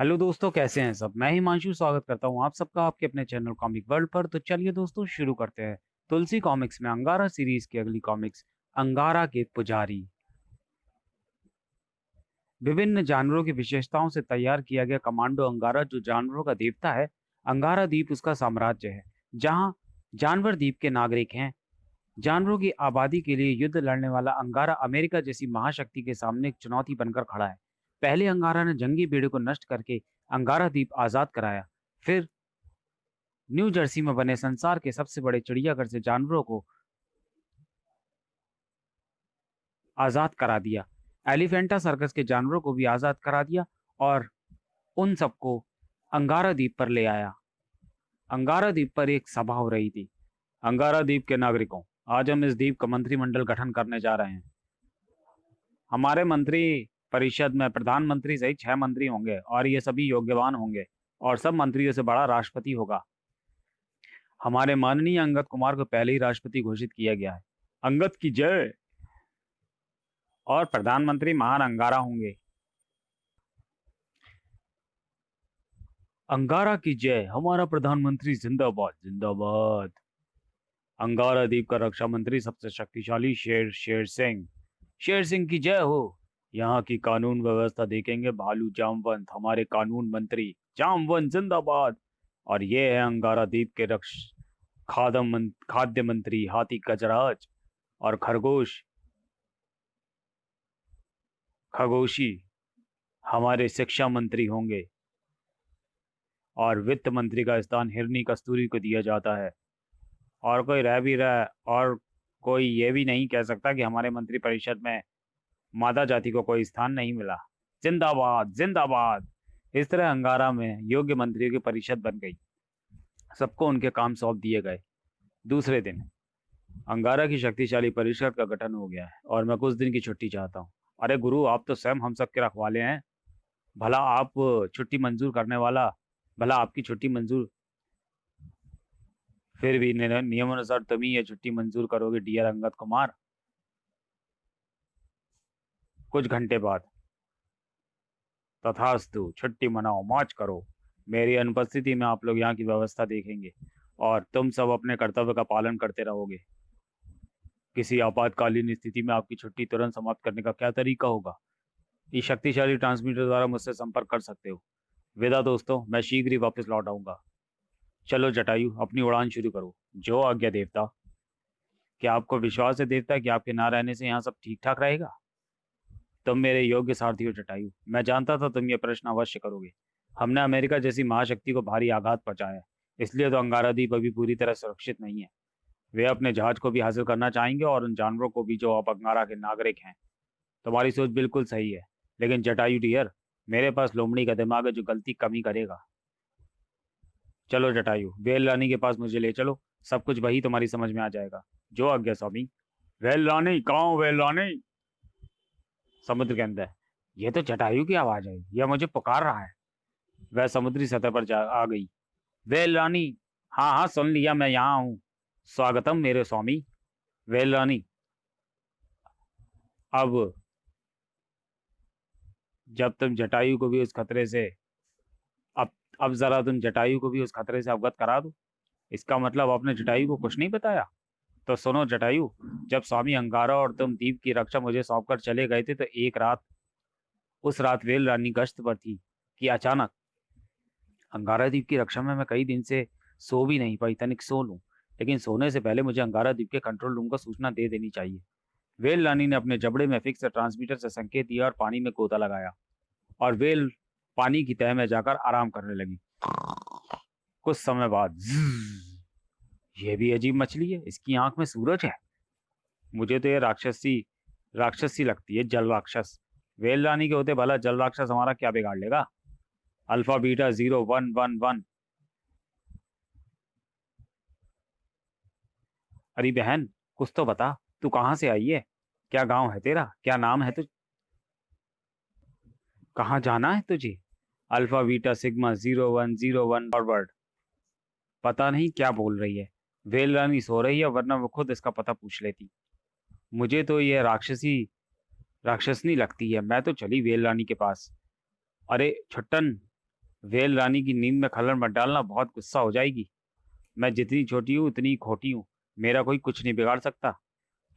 Hello दोस्तों, कैसे हैं सब। मैं हिमांशु स्वागत करता हूं आप सबका आपके अपने चैनल कॉमिक वर्ल्ड पर। तो चलिए दोस्तों शुरू करते हैं। तुलसी कॉमिक्स में अंगारा सीरीज की अगली कॉमिक्स अंगारा के पुजारी। विभिन्न जानवरों की विशेषताओं से तैयार किया गया कमांडो अंगारा, जो जानवरों का देवता है। अंगारा द्वीप उसका साम्राज्य है, जहां जानवर द्वीप के नागरिक हैं। जानवरों की आबादी के लिए युद्ध लड़ने वाला अंगारा अमेरिका जैसी महाशक्ति के सामने एक चुनौती बनकर खड़ा है। पहले अंगारा ने जंगी बेड़े को नष्ट करके अंगारा द्वीप आजाद कराया। फिर न्यू जर्सी में बने संसार के सबसे बड़े चिड़ियाघर से जानवरों को आजाद करा दिया। एलिफेंटा सर्कस के जानवरों को भी आजाद करा दिया और उन सबको अंगारा द्वीप पर ले आया। अंगारा द्वीप पर एक सभा हो रही थी। अंगारा द्वीप के नागरिकों, आज हम इस द्वीप का मंत्रिमंडल गठन करने जा रहे हैं। हमारे मंत्री परिषद में प्रधानमंत्री सहित 6 मंत्री होंगे और ये सभी योग्यवान होंगे, और सब मंत्रियों से बड़ा राष्ट्रपति होगा। हमारे माननीय अंगद कुमार को पहले ही राष्ट्रपति घोषित किया गया है। अंगद की जय। और प्रधानमंत्री महान अंगारा होंगे। अंगारा की जय। हमारा प्रधानमंत्री जिंदाबाद जिंदाबाद। अंगारा द्वीप का रक्षा मंत्री सबसे शक्तिशाली शेर सिंह। शेर सिंह की जय हो। यहाँ की कानून व्यवस्था देखेंगे भालू जामवंत, हमारे कानून मंत्री। जामवंत जिंदाबाद। और ये है अंगारा द्वीप के खाद्य मंत्री हाथी गजराज। और खगोशी हमारे शिक्षा मंत्री होंगे। और वित्त मंत्री का स्थान हिरनी कस्तूरी को दिया जाता है। और कोई रह भी रहा है, और कोई ये भी नहीं कह सकता कि हमारे मंत्री परिषद में मादा जाति को कोई स्थान नहीं मिला। जिंदाबाद जिंदाबाद। इस तरह अंगारा में योग्य मंत्रियों की परिषद बन गई। सबको उनके काम सौंप दिए गए। दूसरे दिन अंगारा की शक्तिशाली परिषद का गठन हो गया है और मैं कुछ दिन की छुट्टी चाहता हूँ। अरे गुरु, आप तो स्वयं हम सबके रखवाले हैं। भला आप छुट्टी मंजूर करने वाला, भला आपकी छुट्टी मंजूर, फिर भी नियमानुसार तुम ही ये छुट्टी मंजूर करोगे डियर अंगद कुमार। कुछ घंटे बाद, तथास्तु, छुट्टी मनाओ, मार्च करो। मेरी अनुपस्थिति में आप लोग यहाँ की व्यवस्था देखेंगे और तुम सब अपने कर्तव्य का पालन करते रहोगे। किसी आपातकालीन स्थिति में आपकी छुट्टी तुरंत समाप्त करने का क्या तरीका होगा, इस शक्तिशाली ट्रांसमीटर द्वारा मुझसे संपर्क कर सकते हो। विदा दोस्तों, मैं शीघ्र ही वापस लौट आऊंगा। चलो जटायु, अपनी उड़ान शुरू करो। जो आज्ञा देवता। क्या आपको विश्वास है देवता कि आपके ना रहने से यहाँ सब ठीक ठाक रहेगा? तुम मेरे योग्य सारथी हो जटायु। मैं जानता था तुम ये प्रश्न अवश्य करोगे। हमने अमेरिका जैसी महाशक्ति को भारी आघात पहुंचाया है, इसलिए तो अंगारा द्वीप अभी पूरी तरह सुरक्षित नहीं है। वे अपने जहाज को भी हासिल करना चाहेंगे और उन जानवरों को भी जो अब अंगारा के नागरिक हैं। तुम्हारी सोच बिल्कुल सही है, लेकिन जटायु डियर, मेरे पास लोमड़ी का दिमाग है जो गलती कमी करेगा। चलो जटायु, वेल रानी के पास मुझे ले चलो। सब कुछ वही तुम्हारी समझ में आ जाएगा। जो आज्ञा स्वामी। वेल रानी, कहाँ हो वेल रानी? समुद्र के अंदर। ये तो जटायु की आवाज है, यह मुझे पुकार रहा है। वह समुद्री सतह पर जा आ गई। वेल रानी। हाँ हाँ, सुन लिया, मैं यहाँ हूँ। स्वागतम मेरे स्वामी। वेल रानी, अब जब तुम जटायु को भी उस खतरे से अब अब जरा तुम जटायु को भी उस खतरे से अवगत करा दो। इसका मतलब आपने जटायु को कुछ नहीं बताया? तो सुनो जटायु, जब स्वामी अंगारा और तुम द्वीप की रक्षा मुझे सौंपकर चले गए थे, तो एक रात, उस रात वेल रानी गश्त पर थी कि अचानक अंगारा द्वीप की रक्षा में मैं कई दिन से सो भी नहीं पाई। तनिक सो लूं, लेकिन सोने से पहले मुझे अंगारा द्वीप के कंट्रोल रूम को सूचना दे देनी चाहिए। वेल रानी ने अपने जबड़े में फिक्स ट्रांसमीटर से संकेत दिया और पानी में गोता लगाया, और वेल पानी की तह में जाकर आराम करने लगी। कुछ समय बाद, ये भी अजीब मछली है, इसकी आंख में सूरज है। मुझे तो ये राक्षसी लगती है, जल राक्षस। वेल रानी के होते भला जल राक्षस हमारा क्या बिगाड़ लेगा? Alpha beta 0111। अरे बहन, कुछ तो बता, तू कहाँ से आई है? क्या गांव है तेरा? क्या नाम है? तू कहाँ जाना है तुझे? Alpha beta sigma 0101 forward. पता नहीं क्या बोल रही है। वेल रानी सो रही है, वरना वो खुद इसका पता पूछ लेती। मुझे तो ये राक्षसनी लगती है। मैं तो चली वेल रानी के पास। अरे छुट्टन, वेल रानी की नींद में खलल मत डालना, बहुत गुस्सा हो जाएगी। मैं जितनी छोटी हूँ उतनी ही खोटी हूँ, मेरा कोई कुछ नहीं बिगाड़ सकता।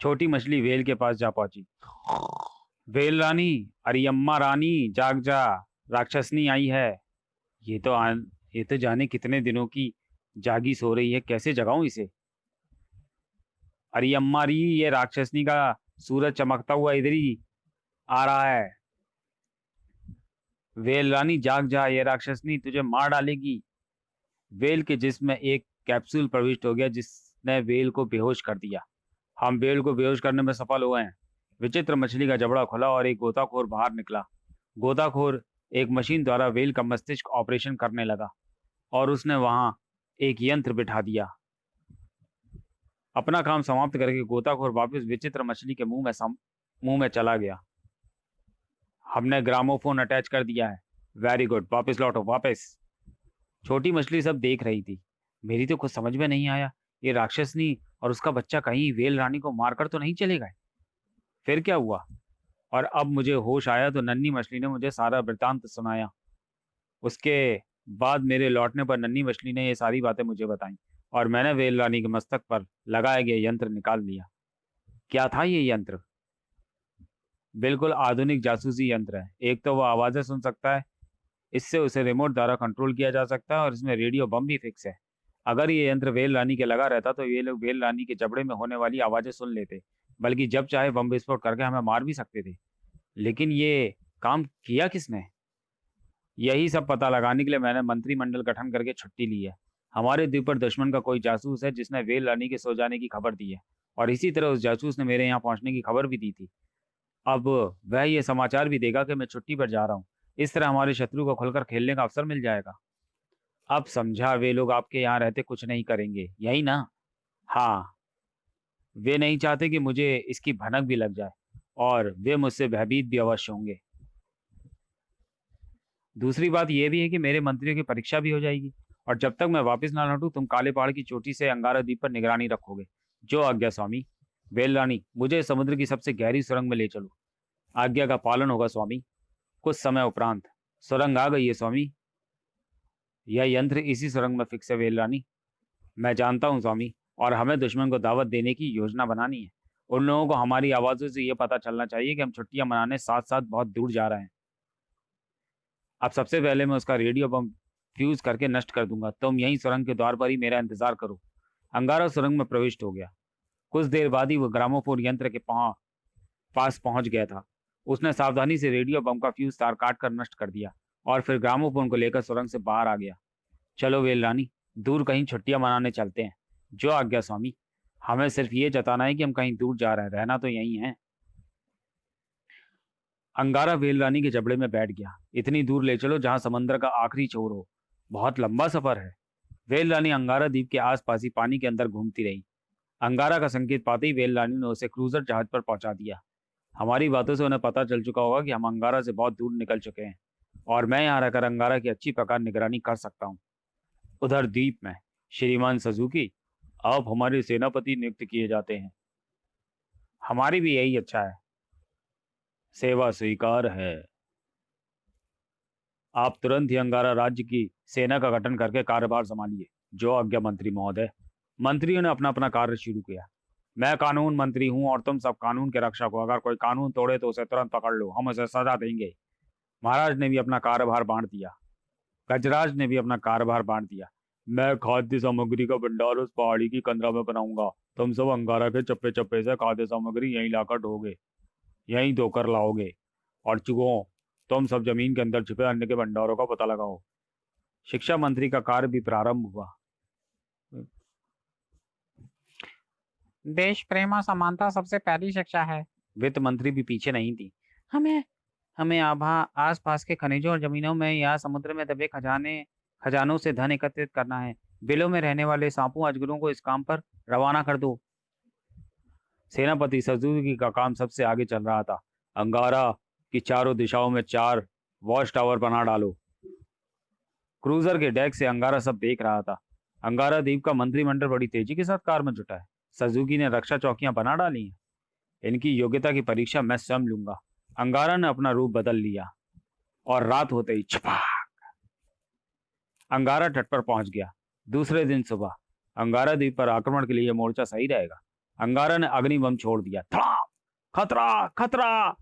छोटी मछली वेल के पास जा पहुंची। वेल रानी, अरे अम्मा रानी, जाग जा, राक्षसनी आई है। ये तो ये तो जाने कितने दिनों की जागी सो रही है, कैसे जगाऊं इसे। अरे अम्मा री, ये राक्षसनी का सूरज चमकता हुआ इधर ही आ रहा है। वेल रानी जाग जा, ये राक्षसनी तुझे मार डालेगी। वेल के जिस्म में एक कैप्सूल प्रविष्ट हो गया जिसने वेल को बेहोश कर दिया। हम वेल को बेहोश करने में सफल हुए हैं। विचित्र मछली का जबड़ा खुला और एक गोताखोर बाहर निकला। गोताखोर एक मशीन द्वारा वेल का मस्तिष्क ऑपरेशन करने लगा और उसने वहां एक यंत्र बिठा दिया। अपना काम समाप्त करके गोताखोर वापस विचित्र मछली के मुंह में चला गया। हमने ग्रामोफोन अटैच कर दिया है। वेरी गुड, वापस लौटो वापस। छोटी मछली सब देख रही थी। मेरी तो कुछ समझ में नहीं आया, ये राक्षसनी और उसका बच्चा कहीं वेल रानी को मारकर तो नहीं चले गए। फिर क्या हुआ? और अब मुझे होश आया तो नन्ही मछली ने मुझे सारा वृतांत सुनाया। उसके बाद मेरे लौटने पर नन्ही मछली ने ये सारी बातें मुझे बताई और मैंने वेल रानी के मस्तक पर लगाया गया यंत्र निकाल लिया। क्या था ये यंत्र? बिल्कुल आधुनिक जासूसी यंत्र है। एक तो वो आवाजें सुन सकता है, इससे उसे रिमोट द्वारा कंट्रोल किया जा सकता है, और इसमें रेडियो बम भी फिक्स है। अगर ये यंत्र वेल रानी के लगा रहता तो ये लोग वेल रानी के जबड़े में होने वाली आवाजें सुन लेते, बल्कि जब चाहे बम विस्फोट करके हमें मार भी सकते थे। लेकिन ये काम किया किसने? यही सब पता लगाने के लिए मैंने मंत्रिमंडल गठन करके छुट्टी ली है। हमारे द्वीप पर दुश्मन का कोई जासूस है जिसने वेल रानी के सो जाने की खबर दी है, और इसी तरह उस जासूस ने मेरे यहाँ पहुंचने की खबर भी दी थी। अब वह ये समाचार भी देगा कि मैं छुट्टी पर जा रहा हूँ। इस तरह हमारे शत्रु को खुलकर खेलने का अवसर मिल जाएगा। अब समझा, वे लोग आपके यहाँ रहते कुछ नहीं करेंगे, यही ना? हाँ, वे नहीं चाहते कि मुझे इसकी भनक भी लग जाए, और वे मुझसे भयभीत भी अवश्य होंगे। दूसरी बात यह भी है कि मेरे मंत्रियों की परीक्षा भी हो जाएगी, और जब तक मैं वापस ना लौटूं तुम काले पहाड़ की चोटी से अंगारा द्वीप पर निगरानी रखोगे। जो आज्ञा स्वामी। वेल रानी, मुझे समुद्र की सबसे गहरी सुरंग में ले चलो। आज्ञा का पालन होगा स्वामी। कुछ समय उपरांत। सुरंग आ गई है स्वामी। यह यंत्र इसी सुरंग में फिक्स है वेल रानी। मैं जानता हूँ स्वामी, और हमें दुश्मन को दावत देने की योजना बनानी है। उन लोगों को हमारी आवाजों से यह पता चलना चाहिए कि हम छुट्टियां मनाने साथ साथ बहुत दूर जा रहे हैं। अब सबसे पहले मैं उसका रेडियो बम फ्यूज करके नष्ट कर दूंगा। तुम यहीं सुरंग के द्वार पर ही मेरा इंतजार करो। अंगारा सुरंग में प्रविष्ट हो गया। कुछ देर बाद ही वह ग्रामोफोन यंत्र के पास पहुंच गया था। उसने सावधानी से रेडियो बम का फ्यूज तार काट कर नष्ट कर दिया, और फिर ग्रामोफोन को लेकर सुरंग से बाहर आ गया। चलो वेल रानी, दूर कहीं छुट्टियां मनाने चलते हैं। जो आज्ञा स्वामी। हमें सिर्फ ये जताना है कि हम कहीं दूर जा रहे हैं, रहना तो यहीं है। अंगारा वेल रानी के जबड़े में बैठ गया। इतनी दूर ले चलो जहां समंदर का आखिरी छोर हो। बहुत लंबा सफर है। वेल रानी अंगारा द्वीप के आसपास ही पानी के अंदर घूमती रही। अंगारा का संकेत पाते ही वेल रानी ने उसे क्रूजर जहाज पर पहुंचा दिया। हमारी बातों से उन्हें पता चल चुका होगा कि हम अंगारा से बहुत दूर निकल चुके हैं, और मैं यहाँ रहकर अंगारा की अच्छी प्रकार निगरानी कर सकता हूँ। उधर द्वीप में, श्रीमान सजुकी, आप हमारे सेनापति नियुक्त किए जाते हैं। हमारी भी यही अच्छा है। सेवा स्वीकार है। आप तुरंत ही अंगारा राज्य की सेना का गठन करके कार्यभार संभालिए। जो आज्ञा मंत्री महोदय। मंत्रियों ने अपना अपना कार्य शुरू किया। मैं कानून मंत्री हूँ और तुम सब कानून के रक्षक हो। अगर कोई कानून तोड़े तो उसे तुरंत पकड़ लो, हम उसे सजा देंगे। महाराज ने भी अपना कार्यभार बांट दिया। गजराज ने भी अपना कार्यभार बांट दिया। मैं खाद्य सामग्री का भंडार उस पहाड़ी की कंदरा में बनाऊंगा। तुम सब अंगारा के चप्पे चप्पे से खाद्य सामग्री यहीं लाकर ढोगे, यहीं धोकर लाओगे। और चुगो, तुम सब जमीन के अंदर छुपे अन्य के भंडारों का पता लगाओ। शिक्षा मंत्री का कार्य भी प्रारंभ हुआ। देश प्रेम और समानता सबसे पहली शिक्षा है। वित्त मंत्री भी पीछे नहीं थी। हमें हमें आभा आस पास के खनिजों और जमीनों में या समुद्र में दबे खजानों से धन एकत्रित करना है। बिलों में रहने वाले सांपों अजगरों को इस काम पर रवाना कर दो। सेनापति सजुकी का काम सबसे आगे चल रहा था। अंगारा की चारों दिशाओं में 4 वॉच टावर बना डालो। क्रूजर के डेक से अंगारा सब देख रहा था। अंगारा द्वीप का मंत्रिमंडल बड़ी तेजी के साथ कार्य में जुटा है। सजुकी ने रक्षा चौकियां बना डाली हैं। इनकी योग्यता की परीक्षा मैं स्वयं लूंगा। अंगारा ने अपना रूप बदल लिया, और रात होते ही छपा अंगारा तट पर पहुंच गया। दूसरे दिन सुबह अंगारा द्वीप पर आक्रमण के लिए यह मोर्चा सही रहेगा। अंगारा ने अग्नि बम छोड़ दिया। धड़ाम! खतरा खतरा!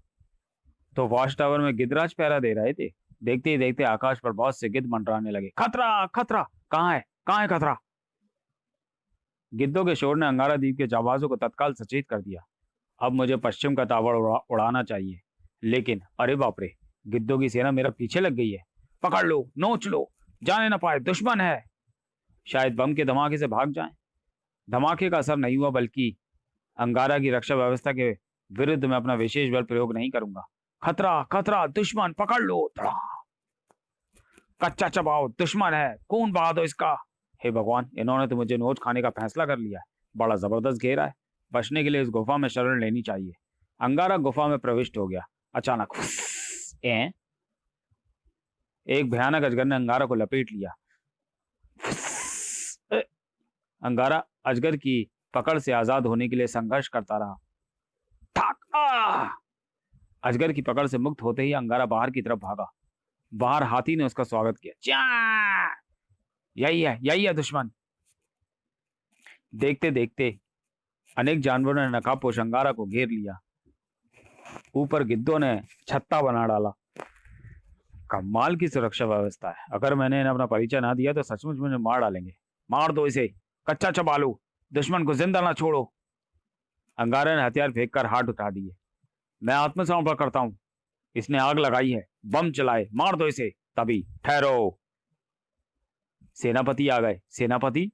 तो वॉच टावर में गिद्धराज पहरा दे रहे थे। देखते ही देखते आकाश पर बहुत से गिद्ध मंडराने लगे। खतरा खतरा! कहाँ है खतरा? गिद्धों के शोर ने अंगारा द्वीप के जाबाजों को तत्काल सचेत कर दिया। अब मुझे पश्चिम का ताबड़ उड़ाना चाहिए। लेकिन अरे बाप रे, गिद्धों की सेना मेरा पीछे लग गई है। पकड़ लो, नोच लो, जाने ना पाए, दुश्मन है। शायद बम के धमाके से भाग जाएं। धमाके का असर नहीं हुआ, बल्कि अंगारा की रक्षा व्यवस्था के विरुद्ध मैं अपना विशेष बल प्रयोग नहीं करूंगा। खतरा खतरा, दुश्मन, पकड़ लो। धड़ा! कच्चा चबाओ, दुश्मन है, खून बहा दो इसका। हे भगवान, इन्होंने तो मुझे नोच खाने का फैसला कर लिया है। बड़ा जबरदस्त घेरा है। बचने के लिए इस गुफा में शरण लेनी चाहिए। अंगारा गुफा में प्रविष्ट हो गया। अचानक एक भयानक अजगर ने अंगारा को लपेट लिया। अंगारा अजगर की पकड़ से आजाद होने के लिए संघर्ष करता रहा। अजगर की पकड़ से मुक्त होते ही अंगारा बाहर की तरफ भागा। बाहर हाथी ने उसका स्वागत किया। यही है दुश्मन। देखते देखते अनेक जानवरों ने नकाबपोश अंगारा को घेर लिया। ऊपर गिद्धों ने छत्ता बना डाला। कमाल की सुरक्षा व्यवस्था है। अगर मैंने इन्हें अपना परिचय ना दिया तो सचमुच मुझे मार डालेंगे। मार दो इसे, कच्चा चबा लो, दुश्मन को जिंदा ना छोड़ो। अंगारा ने हथियार फेंक कर हाथ उठा दिए। मैं आत्मसमर्पण करता हूं। इसने आग लगाई है, बम चलाए, मार दो इसे। तभी ठहरो, सेनापति आ गए। सेनापति?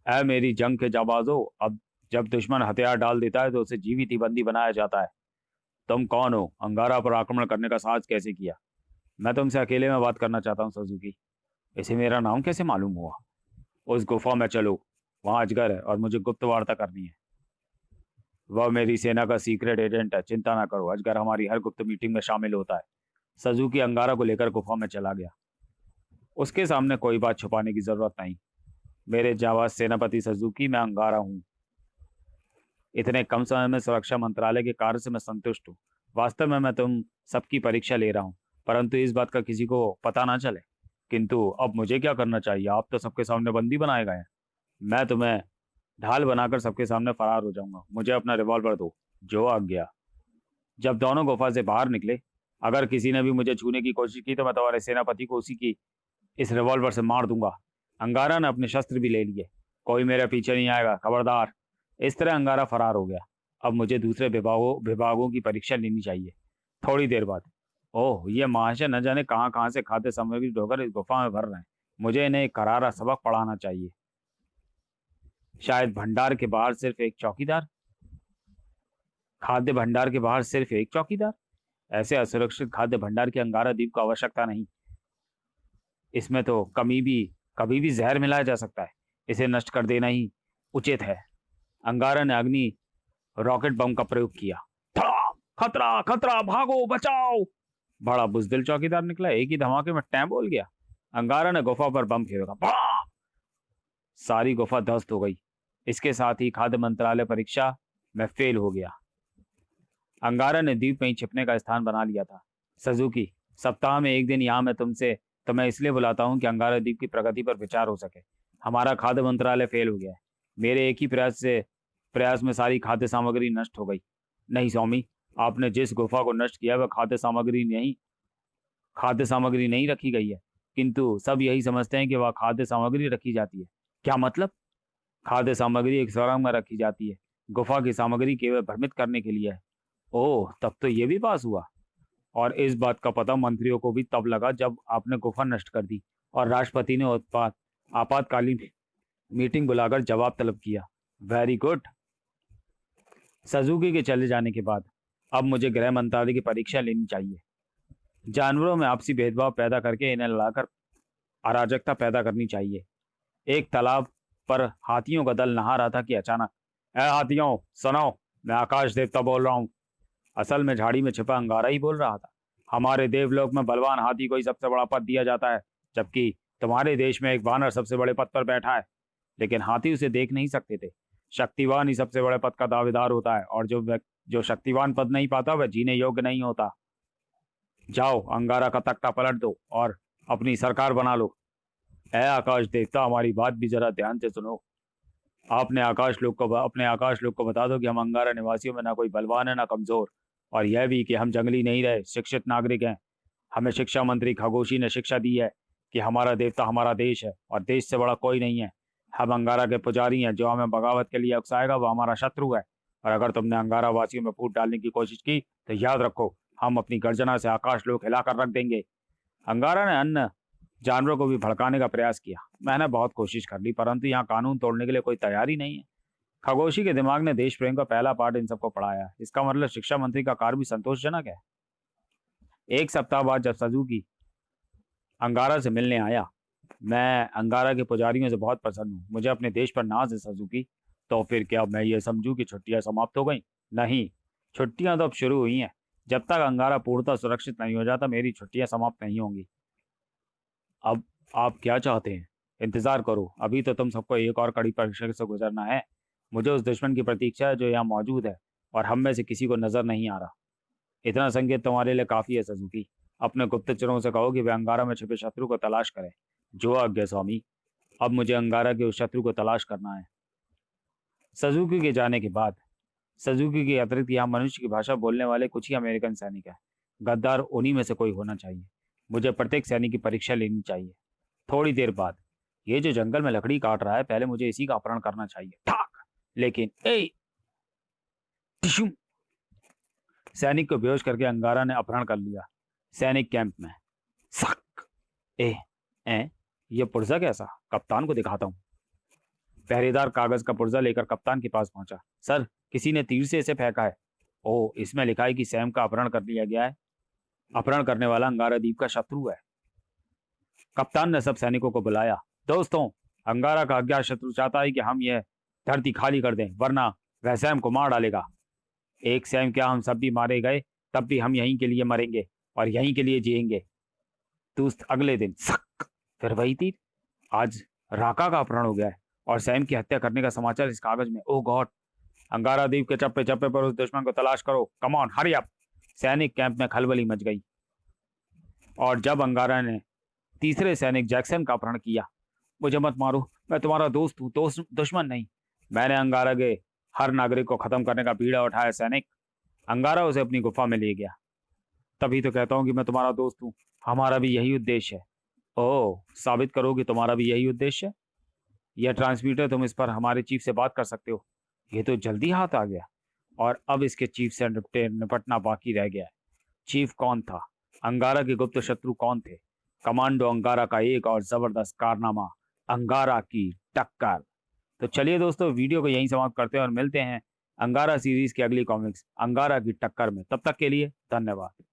ऐ मेरी जंग के जाबाजो, अब जब दुश्मन हथियार डाल देता है तो उसे जीवित ही बंदी बनाया जाता है। तुम कौन हो? अंगारा पर आक्रमण करने का साहस कैसे किया? मैं तुमसे अकेले में बात करना चाहता हूँ सजुकी। इसे मेरा नाम कैसे मालूम हुआ? उस गुफा में चलो, वहां अजगर है और मुझे गुप्त वार्ता करनी है। वह मेरी सेना का सीक्रेट एजेंट है, चिंता ना करो। अजगर हमारी हर गुप्त मीटिंग में शामिल होता है। सजुकी अंगारा को लेकर गुफा में चला गया। उसके सामने कोई बात छुपाने की जरूरत नहीं। मेरे जाबाज सेनापति सजुकी, मैं अंगारा हूँ। इतने कम समय में सुरक्षा मंत्रालय के कार्य से मैं संतुष्ट हूँ। वास्तव में मैं तुम सबकी परीक्षा ले रहा हूँ, परंतु इस बात का किसी को पता ना चले। किंतु अब मुझे क्या करना चाहिए? आप तो सबके सामने बंदी बनाए गए हैं। मैं तुम्हें ढाल बनाकर सबके सामने फरार हो जाऊंगा। मुझे अपना रिवॉल्वर दो। जो आज्ञा। जब दोनों गुफा से बाहर निकले, अगर किसी ने भी मुझे छूने की कोशिश की तो मैं तुम्हारे सेनापति को उसी की इस रिवॉल्वर से मार दूंगा। अंगारा ने अपने शस्त्र भी ले लिए। कोई मेरे पीछे नहीं आएगा, खबरदार। इस तरह अंगारा फरार हो गया। अब मुझे दूसरे विभागों की परीक्षा लेनी चाहिए। थोड़ी देर बाद, ओह, ये महाशय न जाने कहाँ कहाँ से खाद्य सामग्री ढोकर इस गुफा में भर रहे हैं। मुझे इन्हें एक करारा सबक पढ़ाना चाहिए। शायद भंडार के बाहर सिर्फ एक चौकीदार। खाद्य भंडार के बाहर सिर्फ एक चौकीदार? ऐसे असुरक्षित खाद्य भंडार की अंगारा द्वीप को आवश्यकता नहीं। इसमें तो कभी भी जहर मिलाया जा सकता है। इसे नष्ट कर देना ही उचित है। अंगारा ने अग्नि रॉकेट बम का प्रयोग किया। खतरा खतरा, भागो, बचाओ! बड़ा बुजदिल चौकीदार निकला। एक ही धमाके में टैं बोल गया। अंगारा ने गुफा पर बम फेंका। सारी गुफा ध्वस्त हो गई। इसके साथ ही खाद्य मंत्रालय परीक्षा में फेल हो गया। अंगारा ने द्वीप में ही छिपने का स्थान बना लिया था। सजुकी, सप्ताह में एक दिन यहाँ मैं तुम्हें इसलिए बुलाता हूँ कि अंगारा द्वीप की प्रगति पर विचार हो सके। हमारा खाद्य मंत्रालय फेल हो गया है। मेरे एक ही प्रयास में सारी खाद्य सामग्री नष्ट हो गई। नहीं स्वामी, आपने जिस गुफा को नष्ट किया वह खाद्य सामग्री नहीं रखी गई है, किंतु सब यही समझते हैं कि वह खाद्य सामग्री रखी जाती है। क्या मतलब? खाद्य सामग्री एक सुरंग में रखी जाती है। गुफा की सामग्री केवल भ्रमित करने के लिए है। ओह, तब तो ये भी पास हुआ। और इस बात का पता मंत्रियों को भी तब लगा जब आपने गुफा नष्ट कर दी और राष्ट्रपति ने आपातकालीन मीटिंग बुलाकर जवाब तलब किया। Very good. सजुकी के चले जाने के बाद अब मुझे गृह मंत्रालय की परीक्षा लेनी चाहिए। जानवरों में आपसी भेदभाव पैदा करके इन्हें लड़ाकर अराजकता पैदा करनी चाहिए। एक तालाब पर हाथियों का दल नहा रहा था कि अचानक, ए हाथियों, सुनो, मैं आकाश देवता बोल रहा हूँ। असल में झाड़ी में छिपा अंगारा ही बोल रहा था। हमारे देवलोक में बलवान हाथी को ही सबसे बड़ा पद दिया जाता है, जबकि तुम्हारे देश में एक वानर सबसे बड़े पद पर बैठा है। लेकिन हाथी उसे देख नहीं सकते थे। शक्तिवान ही सबसे बड़े पद का दावेदार होता है, और जो शक्तिवान पद नहीं पाता वह जीने योग्य नहीं होता। जाओ, अंगारा का तख्ता पलट दो और अपनी सरकार बना लो। ए आकाश देवता, हमारी बात भी जरा ध्यान से सुनो। अपने आकाश लोक को बता दो कि हम अंगारा निवासियों में ना कोई बलवान है ना कमजोर, और यह भी कि हम जंगली नहीं रहे, शिक्षित नागरिक हैं। हमें शिक्षा मंत्री खगोशी ने शिक्षा दी है कि हमारा देवता हमारा देश है और देश से बड़ा कोई नहीं है। हम अंगारा के पुजारी हैं, जो हमें बगावत के लिए उकसाएगा वो हमारा शत्रु है। और अगर तुमने अंगारा वासियों में फूट डालने की कोशिश की तो याद रखो, हम अपनी गर्जना से आकाश लोक हिलाकर रख देंगे। अंगारा ने अन्य जानवरों को भी भड़काने का प्रयास किया। मैंने बहुत कोशिश कर ली, परंतु यहाँ कानून तोड़ने के लिए कोई तैयारी नहीं है। खगोशी के दिमाग ने देश प्रेम का पहला पाठ इन सबको पढ़ाया। इसका मतलब शिक्षा मंत्री का कार्य भी संतोषजनक है। एक सप्ताह बाद जब सजुकी अंगारा से मिलने आया, मैं अंगारा के पुजारियों से बहुत प्रसन्न हूँ, मुझे अपने देश पर नाज है सजुकी। तो फिर क्या मैं ये समझूं कि छुट्टियां समाप्त हो गई? नहीं, छुट्टियां तो अब शुरू हुई हैं। जब तक अंगारा पूर्णतः सुरक्षित नहीं हो जाता, मेरी छुट्टियां समाप्त नहीं होंगी। अब आप क्या चाहते हैं? इंतजार करो, अभी तो तुम सबको एक और कड़ी परीक्षा से गुजरना है। मुझे उस दुश्मन की प्रतीक्षा है जो यहाँ मौजूद है, और हम में से किसी को नजर नहीं आ रहा। इतना संकेत तुम्हारे लिए काफी है सजुकी। अपने गुप्तचरों से कहो कि वे अंगारा में छिपे शत्रु को तलाश करें। जो आज्ञा स्वामी। अब मुझे अंगारा के उस शत्रु को तलाश करना है। सजुकी के जाने के बाद सजुकी के अतिरिक्त यहाँ मनुष्य की भाषा बोलने वाले कुछ ही अमेरिकन सैनिक हैं। गद्दार उन्हीं में से कोई होना चाहिए। मुझे प्रत्येक सैनिक की परीक्षा लेनी चाहिए। थोड़ी देर बाद, ये जो जंगल में लकड़ी काट रहा है, पहले मुझे इसी का अपहरण करना चाहिए। ठाक। लेकिन ए टिशुम! सैनिक को बेहोश करके अंगारा ने अपहरण कर लिया। सैनिक कैंप में। सक। ए ए ये पुर्जा कैसा? कप्तान को दिखाता हूँ। पहरेदार कागज का पुर्जा लेकर कप्तान के पास पहुंचा। सर, किसी ने तीर से इसे फेंका है। ओ, इसमें लिखा है कि सैम का अपहरण कर लिया गया है। अपहरण करने वाला अंगारा द्वीप का शत्रु है। कप्तान ने सब सैनिकों को बुलाया। दोस्तों, अंगारा का अज्ञात शत्रु चाहता है कि हम यह धरती खाली कर दें, वरना वह सैम को मार डालेगा। एक सैम क्या, हम सब भी मारे गए तब भी हम यहीं के लिए मरेंगे और यहीं के लिए जिएंगे। दोस्त, अगले दिन सक, फिर वही तीर। आज राका का अपहरण हो गया है और सैम की हत्या करने का समाचार इस कागज में। ओ गॉड! अंगारा द्वीप के चप्पे चप्पे पर उस दुश्मन को तलाश करो। Come on, hurry up! सैनिक कैंप में खलबली मच गई। और जब अंगारा ने तीसरे सैनिक जैक्सन का अपहरण किया। मुझे मत मारो, मैं तुम्हारा दोस्त हूँ, दोस्त दुश्मन नहीं। मैंने अंगारा के हर नागरिक को खत्म करने का बीड़ा उठाया सैनिक। अंगारा उसे अपनी गुफा में ले गया। तभी तो कहता हूँ कि मैं तुम्हारा दोस्त हूँ। हमारा भी यही उद्देश्य है। ओह, साबित करो कि तुम्हारा भी यही उद्देश्य है। यह ट्रांसमीटर, तुम इस पर हमारे चीफ से बात कर सकते हो। ये तो जल्दी हाथ आ गया। और अब इसके चीफ से निपटना बाकी रह गया है। चीफ कौन था? अंगारा के गुप्त शत्रु कौन थे? कमांडो अंगारा का एक और जबरदस्त कारनामा, अंगारा की टक्कर। तो चलिए दोस्तों, वीडियो को यहीं समाप्त करते हैं और मिलते हैं अंगारा सीरीज की अगली कॉमिक्स अंगारा की टक्कर में। तब तक के लिए धन्यवाद।